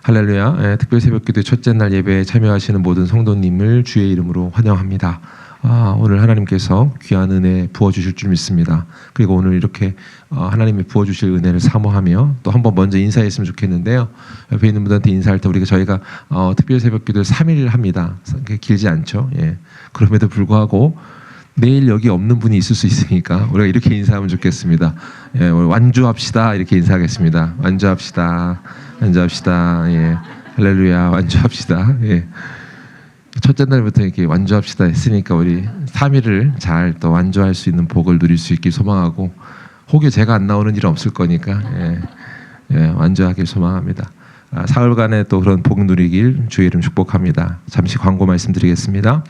할렐루야. 특별 새벽기도 첫째 날 예배에 참여하시는 모든 성도님을 주의 이름으로 환영합니다. 오늘 하나님께서 귀한 은혜 부어주실 줄 믿습니다. 그리고 오늘 이렇게 하나님이 부어주실 은혜를 사모하며 또 한번 먼저 인사했으면 좋겠는데요. 옆에 있는 분들한테 인사할 때 저희가 특별 새벽기도를 3일 합니다. 길지 않죠. 예. 그럼에도 불구하고 내일 여기 없는 분이 있을 수 있으니까 우리가 이렇게 인사하면 좋겠습니다. 예, 완주합시다. 이렇게 인사하겠습니다. 완주합시다. 완주합시다. 예. 할렐루야. 완주합시다. 예. 첫째 날부터 이렇게 완주합시다 했으니까 우리 3일을 잘 또 완주할 수 있는 복을 누릴 수 있길 소망하고, 혹여 제가 안 나오는 일은 없을 거니까 완주하길 소망합니다. 사흘간의 또 그런 복 누리길 주의 이름 축복합니다. 잠시 광고 말씀드리겠습니다.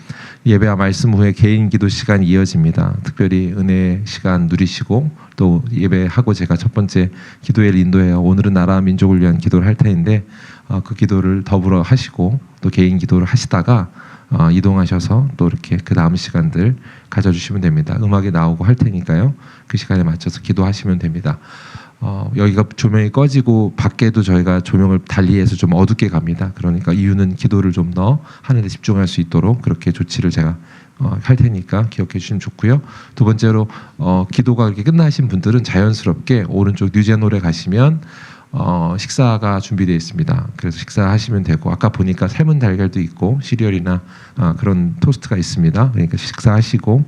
예배와 말씀 후에 개인 기도 시간이 이어집니다. 특별히 은혜 시간 누리시고 또 예배하고 제가 첫 번째 기도회를 인도해요. 오늘은 나라와 민족을 위한 기도를 할 텐데 그 기도를 더불어 하시고 또 개인 기도를 하시다가 이동하셔서 또 이렇게 그 다음 시간들 가져주시면 됩니다. 음악이 나오고 할 테니까요. 그 시간에 맞춰서 기도하시면 됩니다. 여기가 조명이 꺼지고 밖에도 저희가 조명을 달리해서 좀 어둡게 갑니다. 그러니까 이유는 기도를 좀 더 하는 데 집중할 수 있도록 그렇게 조치를 제가 할 테니까 기억해 주시면 좋고요. 두 번째로 기도가 이렇게 끝나신 분들은 자연스럽게 오른쪽 뉴제놀에 가시면 식사가 준비되어 있습니다. 그래서 식사하시면 되고, 아까 보니까 삶은 달걀도 있고 시리얼이나 그런 토스트가 있습니다. 그러니까 식사하시고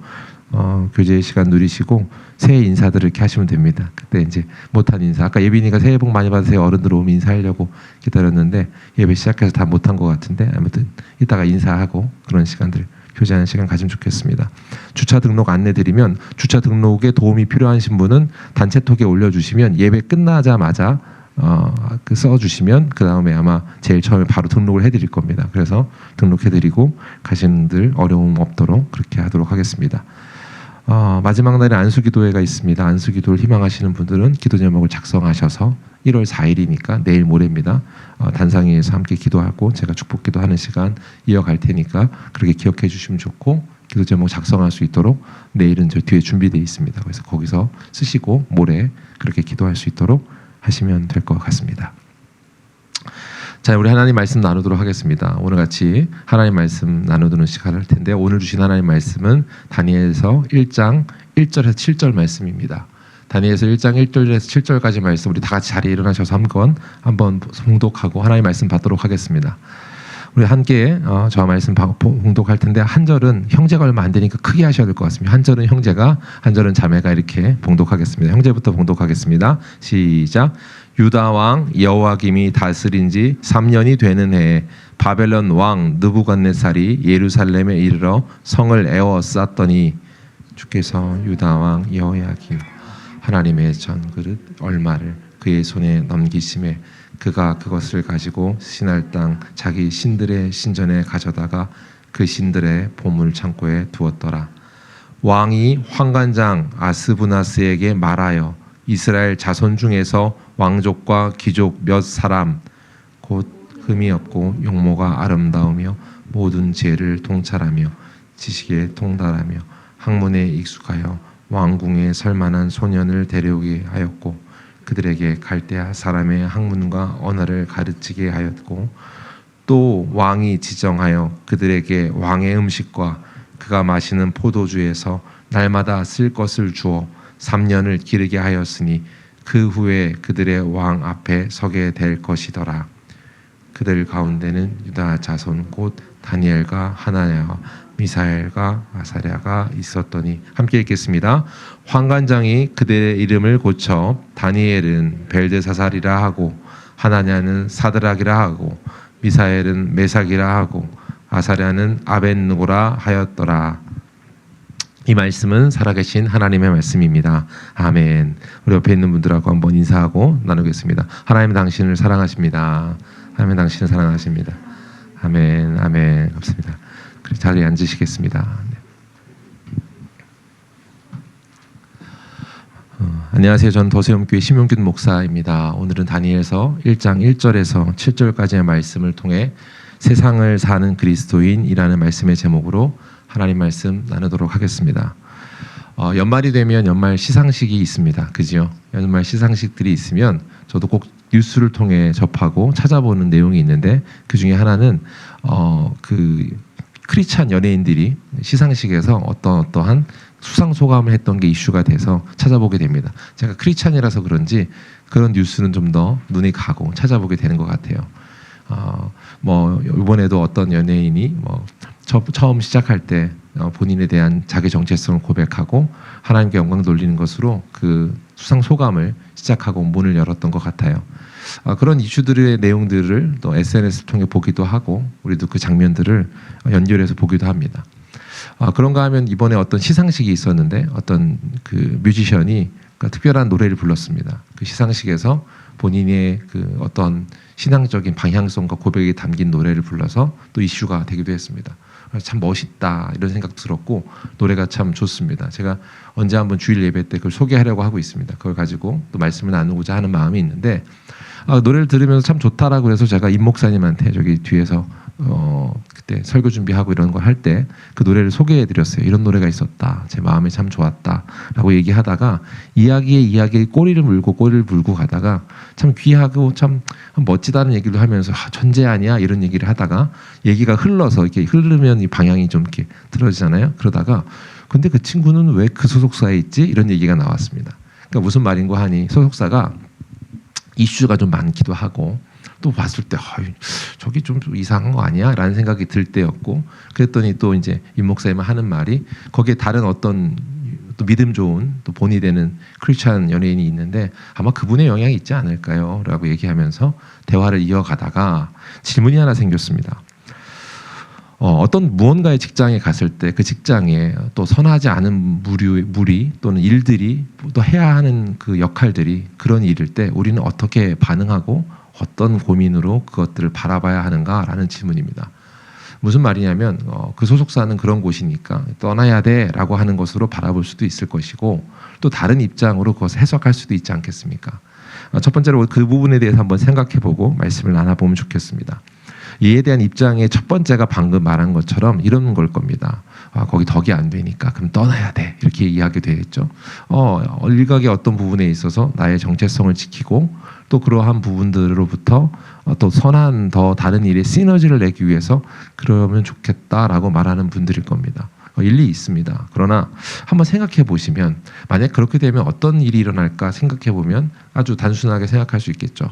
교제 시간 누리시고 새해 인사들을 이렇게 하시면 됩니다. 그때 이제 못한 인사, 아까 예빈이가 새해 복 많이 받으세요 어른들 오면 인사하려고 기다렸는데 예배 시작해서 다 못한 것 같은데, 아무튼 이따가 인사하고 그런 시간들 교제하는 시간 가지면 좋겠습니다. 주차 등록 안내드리면, 주차 등록에 도움이 필요하신 분은 단체톡에 올려주시면 예배 끝나자마자 써주시면 그 다음에 아마 제일 처음에 바로 등록을 해드릴 겁니다. 그래서 등록해드리고 가시는 분들 어려움 없도록 그렇게 하도록 하겠습니다. 마지막 날에 안수기도회가 있습니다. 안수기도를 희망하시는 분들은 기도 제목을 작성하셔서 1월 4일이니까 내일 모레입니다. 단상위에서 함께 기도하고 제가 축복 기도하는 시간 이어갈 테니까 그렇게 기억해 주시면 좋고, 기도 제목 작성할 수 있도록 내일은 저 뒤에 준비되어 있습니다. 그래서 거기서 쓰시고 모레 그렇게 기도할 수 있도록 하시면 될 것 같습니다. 자, 우리 하나님 말씀 나누도록 하겠습니다. 오늘 같이 하나님 말씀 나누는 시간을 할 텐데, 오늘 주신 하나님 말씀은 다니엘서 1장 1절에서 7절 말씀입니다. 다니엘서 1장 1절에서 7절까지 말씀 우리 다 같이 자리에 일어나셔서 한번 봉독하고 하나님 말씀 받도록 하겠습니다. 우리 함께 저 말씀 봉독할 텐데, 한 절은 형제가 얼마 안 되니까 크게 하셔야 될 것 같습니다. 한 절은 형제가, 한 절은 자매가 이렇게 봉독하겠습니다. 형제부터 봉독하겠습니다. 시작. 유다 왕 여호야김이 다스린 지 3년이 되는 해에 바벨론 왕 느부갓네살이 예루살렘에 이르러 성을 에워쌌더니, 주께서 유다 왕 여호야김 하나님의 전그릇 얼마를 그의 손에 넘기심에 그가 그것을 가지고 신할 땅 자기 신들의 신전에 가져다가 그 신들의 보물 창고에 두었더라. 왕이 환관장 아스부나스에게 말하여 이스라엘 자손 중에서 왕족과 귀족 몇 사람, 곧 흠이 없고 용모가 아름다우며 모든 지혜를 통찰하며 지식에 통달하며 학문에 익숙하여 왕궁에 설만한 소년을 데려오게 하였고, 그들에게 갈대아 사람의 학문과 언어를 가르치게 하였고, 또 왕이 지정하여 그들에게 왕의 음식과 그가 마시는 포도주에서 날마다 쓸 것을 주어 3년을 기르게 하였으니 그 후에 그들의 왕 앞에 서게 될 것이더라. 그들 가운데는 유다 자손 곧 다니엘과 하나냐와 미사엘과 아사랴가 있었더니, 함께 읽겠습니다. 환관장이 그들의 이름을 고쳐 다니엘은 벨드사살이라 하고, 하나냐는 사드락이라 하고, 미사엘은 메삭이라 하고, 아사랴는 아벳느고라 하였더라. 이 말씀은 살아계신 하나님의 말씀입니다. 아멘. 우리 옆에 있는 분들하고 한번 인사하고 나누겠습니다. 하나님 당신을 사랑하십니다. 하나님 당신을 사랑하십니다. 아멘. 아멘. 감사합니다. 자리에 앉으시겠습니다. 안녕하세요. 저는 더세움교회 심용균 목사입니다. 오늘은 다니엘서 1장 1절에서 7절까지의 말씀을 통해 세상을 사는 그리스도인이라는 말씀의 제목으로 하나님 말씀 나누도록 하겠습니다. 연말이 되면 연말 시상식이 있습니다. 그죠? 연말 시상식들이 있으면 저도 꼭 뉴스를 통해 접하고 찾아보는 내용이 있는데 그 중에 하나는 그 크리스찬 연예인들이 시상식에서 어떠한 수상 소감을 했던 게 이슈가 돼서 찾아보게 됩니다. 제가 크리스찬이라서 그런지 그런 뉴스는 좀 더 눈이 가고 찾아보게 되는 것 같아요. 뭐 이번에도 어떤 연예인이 뭐 처음 시작할 때 본인에 대한 자기 정체성을 고백하고 하나님께 영광 돌리는 것으로 그 수상 소감을 시작하고 문을 열었던 것 같아요. 그런 이슈들의 내용들을 또 SNS를 통해 보기도 하고 우리도 그 장면들을 연결해서 보기도 합니다. 그런가 하면 이번에 어떤 시상식이 있었는데 어떤 그 뮤지션이 특별한 노래를 불렀습니다. 그 시상식에서 본인의 그 어떤 신앙적인 방향성과 고백이 담긴 노래를 불러서 또 이슈가 되기도 했습니다. 참 멋있다 이런 생각 들었고 노래가 참 좋습니다. 제가 언제 한번 주일 예배 때 그걸 소개하려고 하고 있습니다. 그걸 가지고 또 말씀을 나누고자 하는 마음이 있는데 노래를 들으면서 참 좋다라고 해서 제가 임 목사님한테 저기 뒤에서 그때 설교 준비하고 이런 걸 할 때 그 노래를 소개해 드렸어요. 이런 노래가 있었다. 제 마음에 참 좋았다라고 얘기하다가 이야기에 꼬리를 물고 가다가 참 귀하고 참 멋지다는 얘기도 하면서 천재 아니야 이런 얘기를 하다가 얘기가 흘러서 이렇게 흐르면 이 방향이 좀 이렇게 틀어지잖아요. 그러다가 근데 그 친구는 왜 그 소속사에 있지? 이런 얘기가 나왔습니다. 그러니까 무슨 말인고 하니 소속사가 이슈가 좀 많기도 하고 또 봤을 때 저기 좀 이상한 거 아니야? 라는 생각이 들 때였고 그랬더니 또 이제 임 목사님이 하는 말이 거기에 다른 어떤 또 믿음 좋은 또 본이 되는 크리스찬 연예인이 있는데 아마 그분의 영향이 있지 않을까요? 라고 얘기하면서 대화를 이어가다가 질문이 하나 생겼습니다. 어떤 무언가의 직장에 갔을 때 그 직장에 또 선하지 않은 무리 또는 일들이 또 해야 하는 그 역할들이 그런 일일 때 우리는 어떻게 반응하고 어떤 고민으로 그것들을 바라봐야 하는가라는 질문입니다. 무슨 말이냐면 그 소속사는 그런 곳이니까 떠나야 돼라고 하는 것으로 바라볼 수도 있을 것이고 또 다른 입장으로 그것을 해석할 수도 있지 않겠습니까? 첫 번째로 그 부분에 대해서 한번 생각해보고 말씀을 나눠보면 좋겠습니다. 이에 대한 입장의 첫 번째가 방금 말한 것처럼 이런 걸 겁니다. 거기 덕이 안 되니까 그럼 떠나야 돼 이렇게 이야기 되겠죠. 일각의 어떤 부분에 있어서 나의 정체성을 지키고 또 그러한 부분들로부터 또 선한 더 다른 일에 시너지를 내기 위해서 그러면 좋겠다라고 말하는 분들일 겁니다. 일리 있습니다. 그러나 한번 생각해 보시면 만약 그렇게 되면 어떤 일이 일어날까 생각해 보면 아주 단순하게 생각할 수 있겠죠.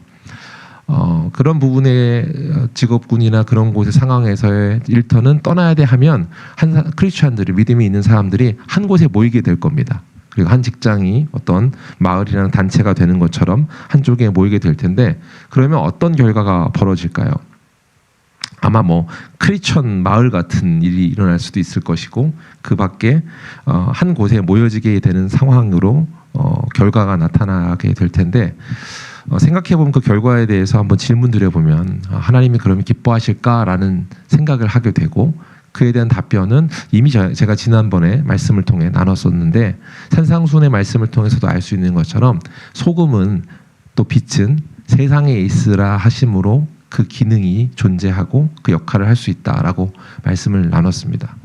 그런 부분의 직업군이나 그런 곳의 상황에서의 일터는 떠나야 돼 하면 크리스찬들이 믿음이 있는 사람들이 한 곳에 모이게 될 겁니다. 그리고 한 직장이 어떤 마을이라는 단체가 되는 것처럼 한쪽에 모이게 될 텐데 그러면 어떤 결과가 벌어질까요? 아마 뭐 크리스천 마을 같은 일이 일어날 수도 있을 것이고 그 밖에 한 곳에 모여지게 되는 상황으로 결과가 나타나게 될 텐데 생각해보면 그 결과에 대해서 한번 질문 드려보면 하나님이 그러면 기뻐하실까라는 생각을 하게 되고 그에 대한 답변은 이미 제가 지난번에 말씀을 통해 나눴었는데 산상수훈의 말씀을 통해서도 알 수 있는 것처럼 소금은 또 빛은 세상에 있으라 하심으로 그 기능이 존재하고 그 역할을 할 수 있다라고 말씀을 나눴습니다.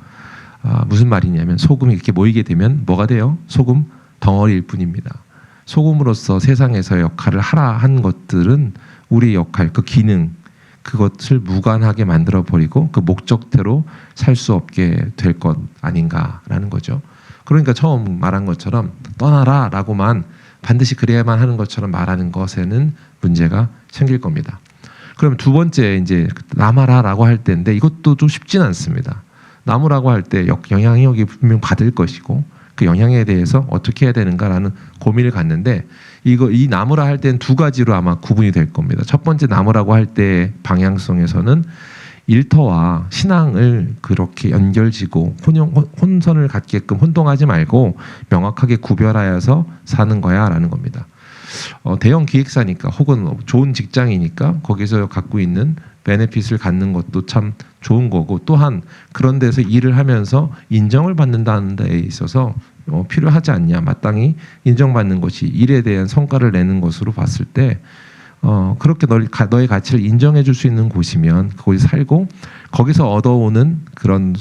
무슨 말이냐면 소금이 이렇게 모이게 되면 뭐가 돼요? 소금 덩어리일 뿐입니다. 소금으로서 세상에서 역할을 하라 한 것들은 우리의 역할, 그 기능, 그것을 무관하게 만들어버리고 그 목적대로 살 수 없게 될 것 아닌가라는 거죠. 그러니까 처음 말한 것처럼 떠나라 라고만 반드시 그래야만 하는 것처럼 말하는 것에는 문제가 생길 겁니다. 그럼 두 번째 이제 남아라라고 할 때인데 이것도 좀 쉽진 않습니다. 남으라고 할 때 영향력이 분명 받을 것이고 그 영향에 대해서 어떻게 해야 되는가라는 고민을 갖는데 이 나무라 할 때는 두 가지로 아마 구분이 될 겁니다. 첫 번째 나무라고 할 때 방향성에서는 일터와 신앙을 그렇게 연결지고 혼선을 갖게끔 혼동하지 말고 명확하게 구별하여서 사는 거야라는 겁니다. 대형 기획사니까 혹은 좋은 직장이니까 거기서 갖고 있는 베네핏을 갖는 것도 참 좋은 거고 또한 그런 데서 일을 하면서 인정을 받는다는 데 있어서 필요하지 않냐 마땅히 인정받는 것이 일에 대한 성과를 내는 것으로 봤을 때 그렇게 너의 가치를 인정해 줄 수 있는 곳이면 거기 살고 거기서 얻어오는 그런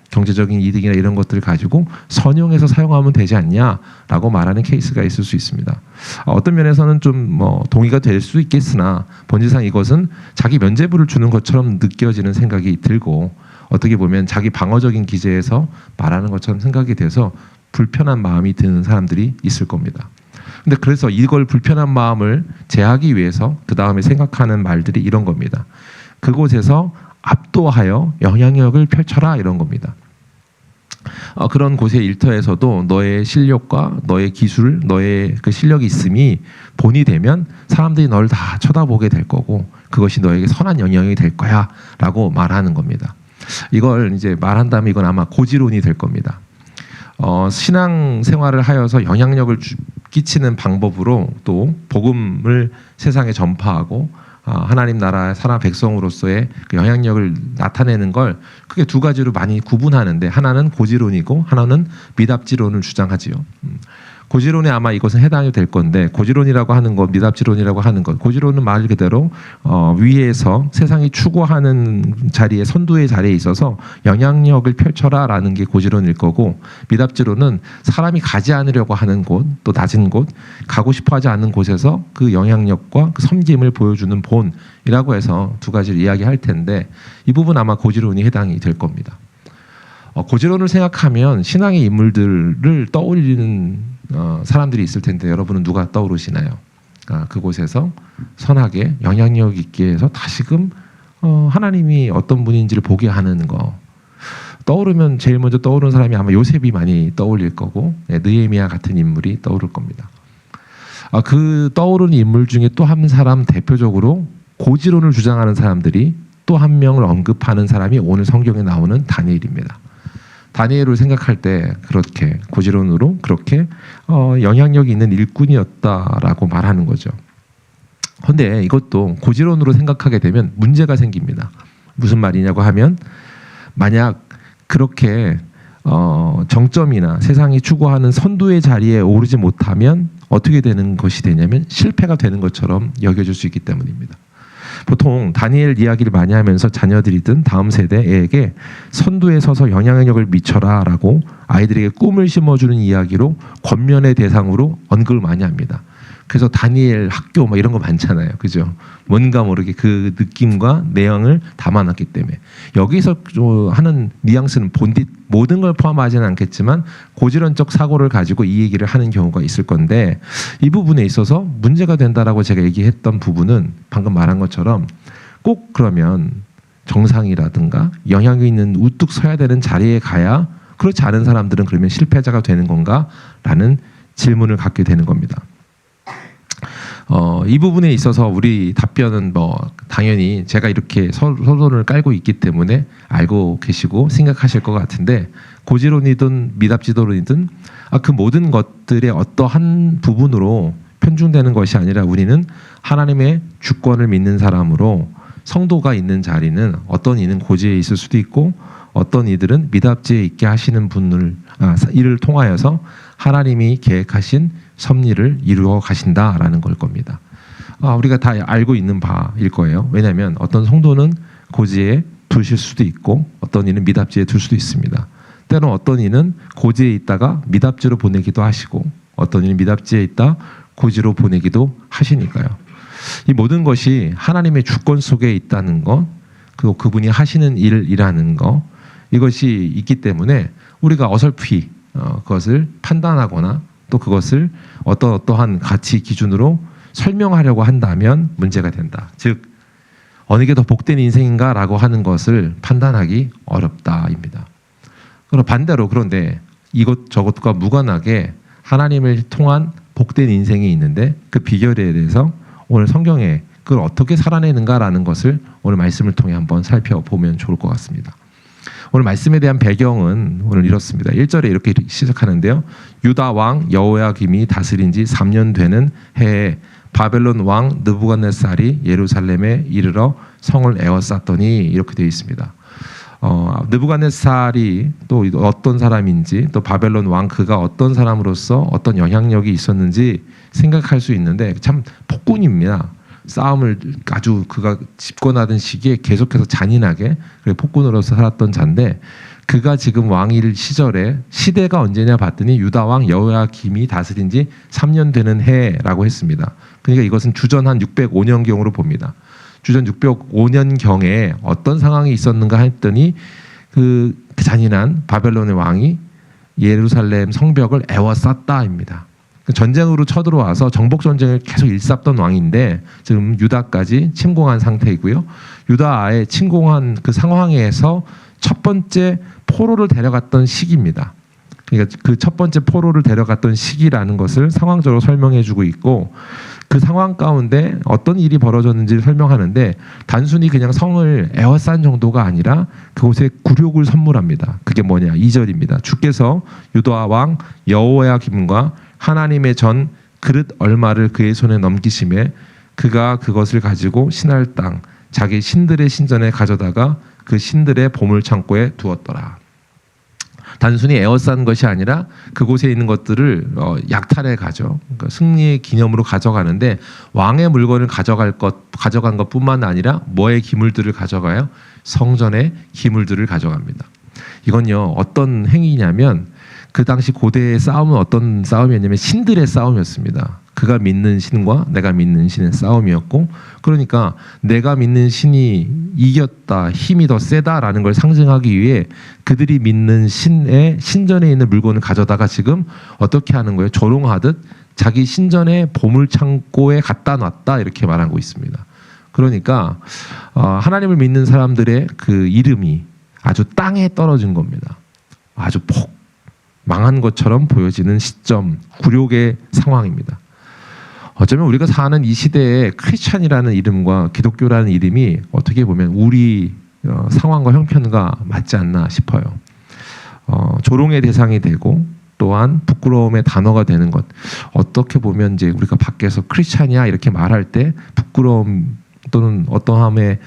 경제적인 이득이나 이런 것들을 가지고 선용해서 사용하면 되지 않냐라고 말하는 케이스가 있을 수 있습니다. 어떤 면에서는 좀 뭐 동의가 될 수 있겠으나 본질상 이것은 자기 면죄부를 주는 것처럼 느껴지는 생각이 들고 어떻게 보면 자기 방어적인 기제에서 말하는 것처럼 생각이 돼서 불편한 마음이 드는 사람들이 있을 겁니다. 근데 그래서 이걸 불편한 마음을 제하기 위해서 그 다음에 생각하는 말들이 이런 겁니다. 그곳에서 압도하여 영향력을 펼쳐라 이런 겁니다. 그런 곳의 일터에서도 너의 실력과 너의 기술, 너의 그 실력이 있음이 본이 되면 사람들이 널 다 쳐다보게 될 거고 그것이 너에게 선한 영향이 될 거야 라고 말하는 겁니다. 이걸 이제 말한다면 이건 아마 고지론이 될 겁니다. 신앙 생활을 하여서 영향력을 끼치는 방법으로 또 복음을 세상에 전파하고 하나님 나라의 사람 백성으로서의 그 영향력을 나타내는 걸 크게 두 가지로 많이 구분하는데 하나는 고지론이고 하나는 미답지론을 주장하지요. 고지론에 아마 이것은 해당이 될 건데 고지론이라고 하는 것, 미답지론이라고 하는 것, 고지론은 말 그대로 위에서 세상이 추구하는 자리에 선두의 자리에 있어서 영향력을 펼쳐라라는 게 고지론일 거고 미답지론은 사람이 가지 않으려고 하는 곳, 또 낮은 곳, 가고 싶어하지 않는 곳에서 그 영향력과 그 섬김을 보여주는 본이라고 해서 두 가지를 이야기할 텐데 이 부분 아마 고지론이 해당이 될 겁니다. 고지론을 생각하면 신앙의 인물들을 떠올리는 사람들이 있을 텐데 여러분은 누가 떠오르시나요? 그곳에서 선하게 영향력 있게 해서 다시금 하나님이 어떤 분인지를 보게 하는 거 떠오르면 제일 먼저 떠오르는 사람이 아마 요셉이 많이 떠올릴 거고 느헤미야 같은 인물이 떠오를 겁니다. 그 떠오르는 인물 중에 또 한 사람 대표적으로 고지론을 주장하는 사람들이 또 한 명을 언급하는 사람이 오늘 성경에 나오는 다니엘입니다. 다니엘을 생각할 때 그렇게 고지론으로 그렇게 영향력이 있는 일꾼이었다라고 말하는 거죠. 그런데 이것도 고지론으로 생각하게 되면 문제가 생깁니다. 무슨 말이냐고 하면 만약 그렇게 정점이나 세상이 추구하는 선두의 자리에 오르지 못하면 어떻게 되는 것이 되냐면 실패가 되는 것처럼 여겨질 수 있기 때문입니다. 보통 다니엘 이야기를 많이 하면서 자녀들이든 다음 세대에게 선두에 서서 영향력을 미쳐라 라고 아이들에게 꿈을 심어주는 이야기로 권면의 대상으로 언급을 많이 합니다. 그래서 다니엘 학교 막 이런 거 많잖아요. 그죠? 뭔가 모르게 그 느낌과 내용을 담아놨기 때문에 여기서 하는 뉘앙스는 본디 모든 걸 포함하지는 않겠지만 고지론적 사고를 가지고 이 얘기를 하는 경우가 있을 건데 이 부분에 있어서 문제가 된다라고 제가 얘기했던 부분은 방금 말한 것처럼 꼭 그러면 정상이라든가 영향이 있는 우뚝 서야 되는 자리에 가야 그렇지 않은 사람들은 그러면 실패자가 되는 건가? 라는 질문을 갖게 되는 겁니다. 이 부분에 있어서 우리 답변은 당연히 제가 이렇게 서론을 깔고 있기 때문에 알고 계시고 생각하실 것 같은데 고지론이든 미답지론이든 그 모든 것들의 어떠한 부분으로 편중되는 것이 아니라 우리는 하나님의 주권을 믿는 사람으로 성도가 있는 자리는 어떤 이는 고지에 있을 수도 있고 어떤 이들은 미답지에 있게 하시는 분을 이를 통하여서 하나님이 계획하신 섭리를 이루어 가신다라는 걸 겁니다. 우리가 다 알고 있는 바일 거예요. 왜냐하면 어떤 성도는 고지에 두실 수도 있고 어떤 이는 미답지에 둘 수도 있습니다. 때론 어떤 이는 고지에 있다가 미답지로 보내기도 하시고 어떤 이는 미답지에 있다 고지로 보내기도 하시니까요. 이 모든 것이 하나님의 주권 속에 있다는 것 그리고 그분이 하시는 일이라는 것 이것이 있기 때문에 우리가 어설프이 그것을 판단하거나 또 그것을 어떠한 가치 기준으로 설명하려고 한다면 문제가 된다. 즉 어느 게 더 복된 인생인가라고 하는 것을 판단하기 어렵다입니다. 그럼 반대로 그런데 이것저것과 무관하게 하나님을 통한 복된 인생이 있는데 그 비결에 대해서 오늘 성경에 그걸 어떻게 살아내는가라는 것을 오늘 말씀을 통해 한번 살펴보면 좋을 것 같습니다. 오늘 말씀에 대한 배경은 오늘 이렇습니다. 1절에 이렇게 시작하는데요. 유다 왕 여호야김이 다스린 지 3년 되는 해에 바벨론 왕 느부갓네살이 예루살렘에 이르러 성을 에워쌌더니 이렇게 되어 있습니다. 느부갓네살이 또 어떤 사람인지 또 바벨론 왕 그가 어떤 사람으로서 어떤 영향력이 있었는지 생각할 수 있는데 참 폭군입니다. 싸움을 아주 그가 집권하던 시기에 계속해서 잔인하게 폭군으로서 살았던 자인데 그가 지금 왕일 시절에 시대가 언제냐 봤더니 유다 왕 여호야김이 다스린 지 3년 되는 해라고 했습니다. 그러니까 이것은 주전 한 605년경으로 봅니다. 주전 605년경에 어떤 상황이 있었는가 했더니 그 잔인한 바벨론의 왕이 예루살렘 성벽을 에워쌌다입니다. 전쟁으로 쳐들어와서 정복 전쟁을 계속 일삼던 왕인데 지금 유다까지 침공한 상태이고요. 유다에 침공한 그 상황에서 첫 번째 포로를 데려갔던 시기입니다. 그러니까 그 첫 번째 포로를 데려갔던 시기라는 것을 상황적으로 설명해주고 있고 그 상황 가운데 어떤 일이 벌어졌는지를 설명하는데 단순히 그냥 성을 에워싼 정도가 아니라 그곳에 굴욕을 선물합니다. 그게 뭐냐? 2절입니다. 주께서 유다 왕 여호야김과 하나님의 전 그릇 얼마를 그의 손에 넘기심에 그가 그것을 가지고 신할 땅 자기 신들의 신전에 가져다가 그 신들의 보물 창고에 두었더라. 단순히 에워싼 것이 아니라 그곳에 있는 것들을 약탈해 가죠. 그러니까 승리의 기념으로 가져가는데 왕의 물건을 가져간 것뿐만 아니라 뭐의 기물들을 가져가요? 성전의 기물들을 가져갑니다. 이건요 어떤 행위냐면 그 당시 고대의 싸움은 어떤 싸움이었냐면 신들의 싸움이었습니다. 그가 믿는 신과 내가 믿는 신의 싸움이었고 그러니까 내가 믿는 신이 이겼다, 힘이 더 세다라는 걸 상징하기 위해 그들이 믿는 신의 신전에 있는 물건을 가져다가 지금 어떻게 하는 거예요? 조롱하듯 자기 신전의 보물창고에 갖다 놨다 이렇게 말하고 있습니다. 그러니까 하나님을 믿는 사람들의 그 이름이 아주 땅에 떨어진 겁니다. 아주 폭 망한 것처럼 보여지는 시점, 굴욕의 상황입니다. 어쩌면 우리가 사는 이 시대에 크리스찬이라는 이름과 기독교라는 이름이 어떻게 보면 우리 상황과 형편과 맞지 않나 싶어요. 조롱의 대상이 되고 또한 부끄러움의 단어가 되는 것. 어떻게 보면 이제 우리가 밖에서 크리스찬이야 이렇게 말할 때 부끄러움 또는 어떠함에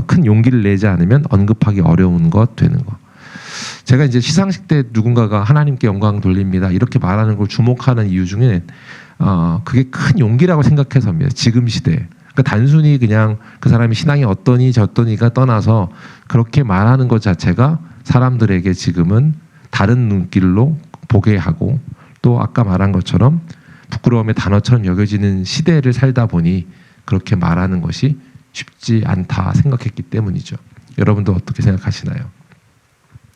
큰 용기를 내지 않으면 언급하기 어려운 것 되는 것. 제가 이제 시상식 때 누군가가 하나님께 영광 돌립니다 이렇게 말하는 걸 주목하는 이유 중에 그게 큰 용기라고 생각해서입니다. 지금 시대에. 그러니까 단순히 그냥 그 사람이 신앙이 어떠니 저떠니가 떠나서 그렇게 말하는 것 자체가 사람들에게 지금은 다른 눈길로 보게 하고 또 아까 말한 것처럼 부끄러움의 단어처럼 여겨지는 시대를 살다 보니 그렇게 말하는 것이 쉽지 않다 생각했기 때문이죠. 여러분도 어떻게 생각하시나요?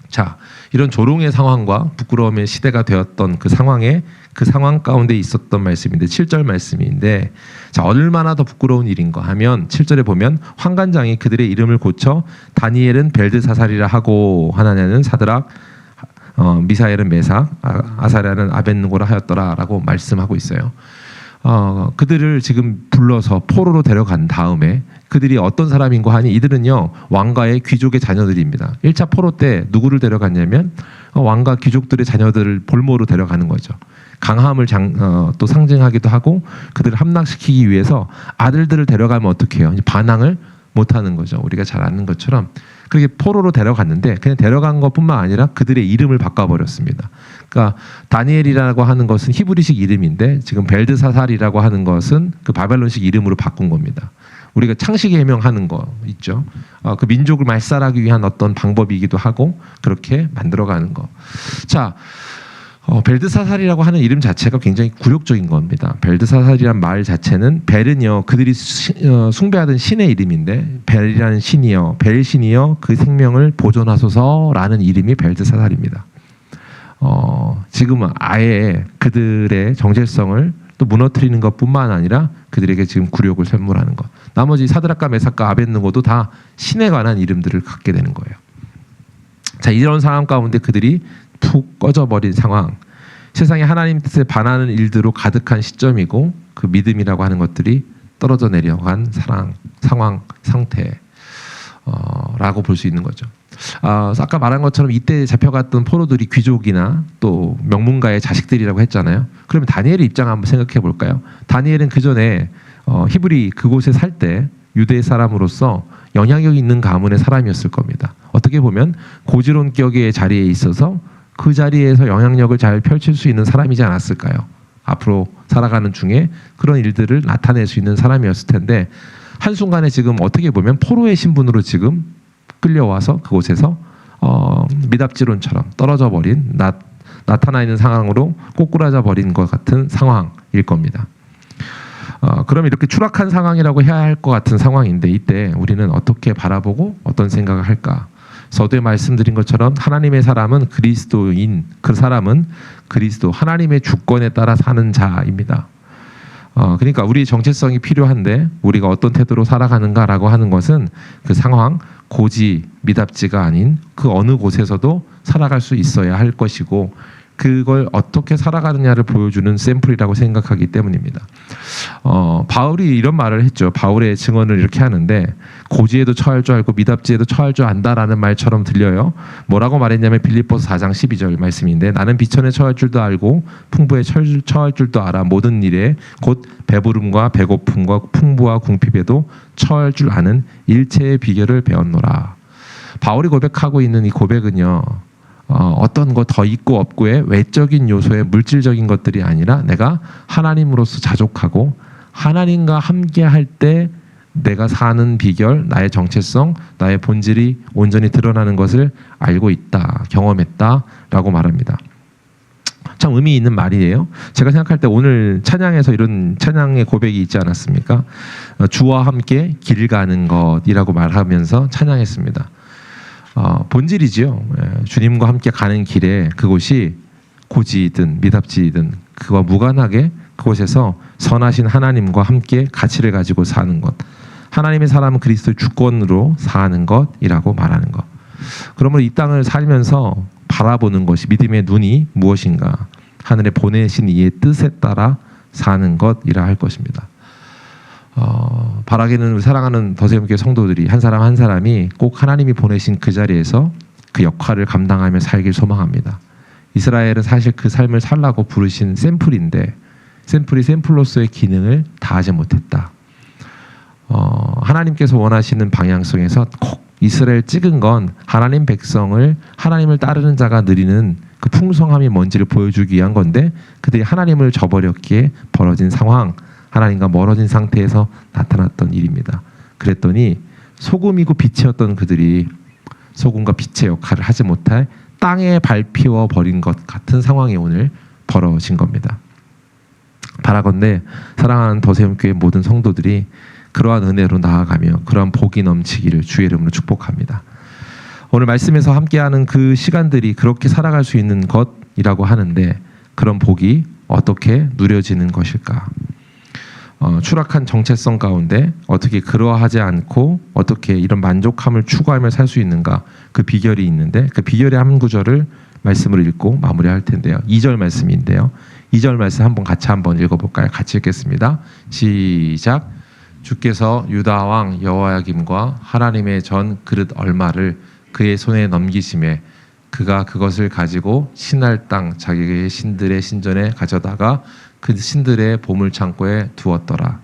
자, 이런 조롱의 상황과 부끄러움의 시대가 되었던 그 상황에 그 상황 가운데 있었던 말씀인데 7절 말씀인데 자, 얼마나 더 부끄러운 일인가 하면 7절에 보면 환관장이 그들의 이름을 고쳐 다니엘은 벨드사살이라 하고 하나냐는 사드락 미사엘은 메삭 아사랴는 아벳느고라 하였더라라고 말씀하고 있어요. 그들을 지금 불러서 포로로 데려간 다음에 그들이 어떤 사람인고 하니 이들은요 왕가의 귀족의 자녀들입니다. 1차 포로 때 누구를 데려갔냐면 왕가 귀족들의 자녀들을 볼모로 데려가는 거죠. 강함을 또 상징하기도 하고 그들을 함락시키기 위해서 아들들을 데려가면 어떻게 해요? 반항을 못하는 거죠. 우리가 잘 아는 것처럼 그렇게 포로로 데려갔는데 그냥 데려간 것뿐만 아니라 그들의 이름을 바꿔버렸습니다. 그러니까 다니엘이라고 하는 것은 히브리식 이름인데 지금 벨드사살이라고 하는 것은 그 바벨론식 이름으로 바꾼 겁니다. 우리가 창세기 해명하는 거 있죠. 그 민족을 말살하기 위한 어떤 방법이기도 하고 그렇게 만들어가는 거. 자, 벨드사살이라고 하는 이름 자체가 굉장히 굴욕적인 겁니다. 벨드사살이란 말 자체는 벨은요 그들이 숭배하던 신의 이름인데 벨이라는 신이요 벨 신이요 그 생명을 보존하소서라는 이름이 벨드사살입니다. 지금은 아예 그들의 정체성을 또 무너뜨리는 것뿐만 아니라 그들에게 지금 굴욕을 선물하는 것. 나머지 사드락과 메삭과 아벳느고도 다 신에 관한 이름들을 갖게 되는 거예요. 자, 이런 상황 가운데 그들이 푹 꺼져버린 상황, 세상에 하나님 뜻에 반하는 일들로 가득한 시점이고 그 믿음이라고 하는 것들이 떨어져 내려간 상황, 상태라고 볼 수 있는 거죠. 아까 말한 것처럼 이때 잡혀갔던 포로들이 귀족이나 또 명문가의 자식들이라고 했잖아요. 그러면 다니엘의 입장 한번 생각해 볼까요? 다니엘은 그 전에 히브리 그곳에 살 때 유대 사람으로서 영향력 있는 가문의 사람이었을 겁니다. 어떻게 보면 고지론격의 자리에 있어서 그 자리에서 영향력을 잘 펼칠 수 있는 사람이지 않았을까요? 앞으로 살아가는 중에 그런 일들을 나타낼 수 있는 사람이었을 텐데 한순간에 지금 어떻게 보면 포로의 신분으로 지금 끌려와서 그곳에서 미답지론처럼 떨어져 버린 나타나 있는 상황으로 꼬꾸라져 버린 것 같은 상황일 겁니다. 그럼 이렇게 추락한 상황이라고 해야 할 것 같은 상황인데 이때 우리는 어떻게 바라보고 어떤 생각을 할까? 서두에 말씀드린 것처럼 하나님의 사람은 그리스도인, 그 사람은 그리스도 하나님의 주권에 따라 사는 자입니다. 그러니까 우리 정체성이 필요한데 우리가 어떤 태도로 살아가는가라고 하는 것은 그 상황, 고지, 미답지가 아닌 그 어느 곳에서도 살아갈 수 있어야 할 것이고 그걸 어떻게 살아가느냐를 보여주는 샘플이라고 생각하기 때문입니다. 바울이 이런 말을 했죠. 바울의 증언을 이렇게 하는데 고지에도 처할 줄 알고 미답지에도 처할 줄 안다라는 말처럼 들려요. 뭐라고 말했냐면 빌립보서 4장 12절 말씀인데 나는 비천에 처할 줄도 알고 풍부에 처할 줄도 알아 모든 일에 곧 배부름과 배고픔과 풍부와 궁핍에도 처할 줄 아는 일체의 비결을 배웠노라. 바울이 고백하고 있는 이 고백은요. 어떤 거 더 있고 없고의 외적인 요소의 물질적인 것들이 아니라 내가 하나님으로서 자족하고 하나님과 함께 할 때 내가 사는 비결, 나의 정체성, 나의 본질이 온전히 드러나는 것을 알고 있다, 경험했다라고 말합니다. 참 의미 있는 말이에요. 제가 생각할 때 오늘 찬양에서 이런 찬양의 고백이 있지 않았습니까? 주와 함께 길 가는 것이라고 말하면서 찬양했습니다. 본질이지요. 주님과 함께 가는 길에 그곳이 고지이든 미답지이든 그와 무관하게 그곳에서 선하신 하나님과 함께 가치를 가지고 사는 것. 하나님의 사람은 그리스도의 주권으로 사는 것이라고 말하는 것. 그러므로 이 땅을 살면서 바라보는 것이 믿음의 눈이 무엇인가. 하늘에 보내신 이의 뜻에 따라 사는 것이라 할 것입니다. 바라기는 우리 사랑하는 더세움교회 성도들이 한 사람 한 사람이 꼭 하나님이 보내신 그 자리에서 그 역할을 감당하며 살길 소망합니다. 이스라엘은 사실 그 삶을 살라고 부르신 샘플인데 샘플이 샘플로서의 기능을 다하지 못했다. 하나님께서 원하시는 방향성에서 꼭 이스라엘 찍은 건 하나님 백성을 하나님을 따르는 자가 누리는 그 풍성함이 뭔지를 보여주기 위한 건데 그들이 하나님을 저버렸기에 벌어진 상황 하나님과 멀어진 상태에서 나타났던 일입니다. 그랬더니 소금이고 빛이었던 그들이 소금과 빛의 역할을 하지 못할 땅에 밟히워 버린 것 같은 상황이 오늘 벌어진 겁니다. 바라건대 사랑하는 더세움교회 모든 성도들이 그러한 은혜로 나아가며 그러한 복이 넘치기를 주의 이름으로 축복합니다. 오늘 말씀에서 함께하는 그 시간들이 그렇게 살아갈 수 있는 것이라고 하는데 그런 복이 어떻게 누려지는 것일까? 추락한 정체성 가운데 어떻게 그러하지 않고 어떻게 이런 만족함을 추구하며 살 수 있는가 그 비결이 있는데 그 비결의 한 구절을 말씀을 읽고 마무리할 텐데요. 2절 말씀인데요. 2절 말씀 같이 한번 읽어볼까요? 같이 읽겠습니다. 시작. 주께서 유다 왕 여호야김과 하나님의 전 그릇 얼마를 그의 손에 넘기심에 그가 그것을 가지고 신할 땅 자기의 신들의 신전에 가져다가 그 신들의 보물 창고에 두었더라.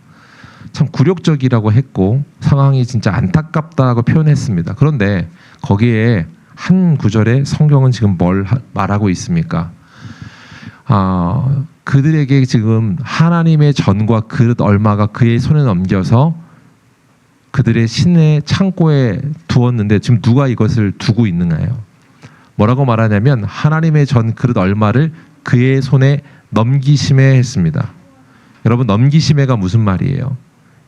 참 굴욕적이라고 했고 상황이 진짜 안타깝다고 표현했습니다. 그런데 거기에 한 구절에 성경은 지금 뭘 말하고 있습니까? 그들에게 지금 하나님의 전과 그릇 얼마가 그의 손에 넘겨서 그들의 신의 창고에 두었는데 지금 누가 이것을 두고 있는가요? 뭐라고 말하냐면 하나님의 전 그릇 얼마를 그의 손에 넘기심에 했습니다. 여러분 넘기심에가 무슨 말이에요?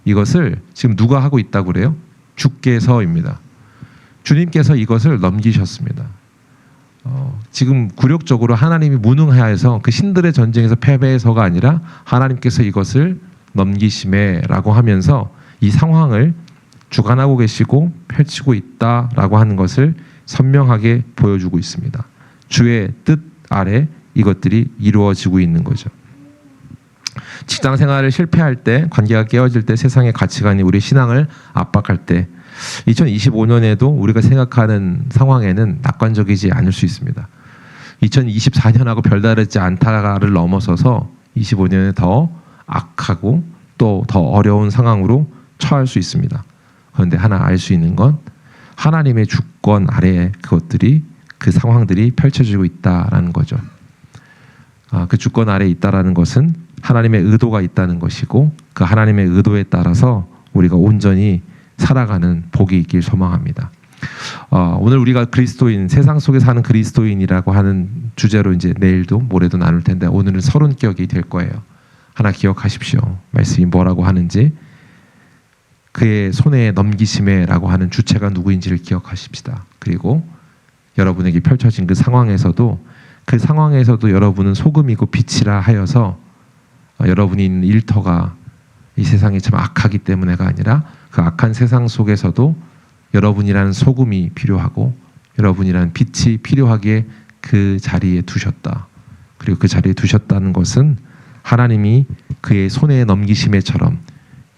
이것을 지금 누가 하고 있다고 그래요? 주께서입니다. 주님께서 이것을 넘기셨습니다. 지금 굴욕적으로 하나님이 무능하여서 그 신들의 전쟁에서 패배해서가 아니라 하나님께서 이것을 넘기심에라고 하면서 이 상황을 주관하고 계시고 펼치고 있다라고 하는 것을 선명하게 보여주고 있습니다. 주의 뜻 아래 이것들이 이루어지고 있는 거죠. 직장 생활을 실패할 때, 관계가 깨어질 때, 세상의 가치관이 우리 신앙을 압박할 때 2025년에도 우리가 생각하는 상황에는 낙관적이지 않을 수 있습니다. 2024년하고 별다르지 않다를 넘어서서 25년에 더 악하고 또 더 어려운 상황으로 처할 수 있습니다. 그런데 하나 알 수 있는 건 하나님의 주권 아래에 그것들이 그 상황들이 펼쳐지고 있다라는 거죠. 그 주권 아래에 있다라는 것은 하나님의 의도가 있다는 것이고 그 하나님의 의도에 따라서 우리가 온전히 살아가는 복이 있길 소망합니다. 오늘 우리가 그리스도인, 세상 속에 사는 그리스도인이라고 하는 주제로 이제 내일도 모레도 나눌 텐데 오늘은 서론격이 될 거예요. 하나 기억하십시오. 말씀이 뭐라고 하는지. 그의 손에 넘기심에라고 하는 주체가 누구인지를 기억하십시다. 그리고 여러분에게 펼쳐진 그 상황에서도 여러분은 소금이고 빛이라 하여서 여러분이 있는 일터가 이 세상이 참 악하기 때문에가 아니라 그 악한 세상 속에서도 여러분이라는 소금이 필요하고 여러분이라는 빛이 필요하기에 그 자리에 두셨다. 그리고 그 자리에 두셨다는 것은 하나님이 그의 손에 넘기심에처럼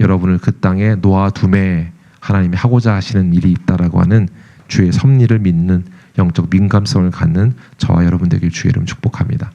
여러분을 그 땅에 놓아둠에 하나님이 하고자 하시는 일이 있다라고 하는 주의 섭리를 믿는 영적 민감성을 갖는 저와 여러분 되길 주의 이름 축복합니다.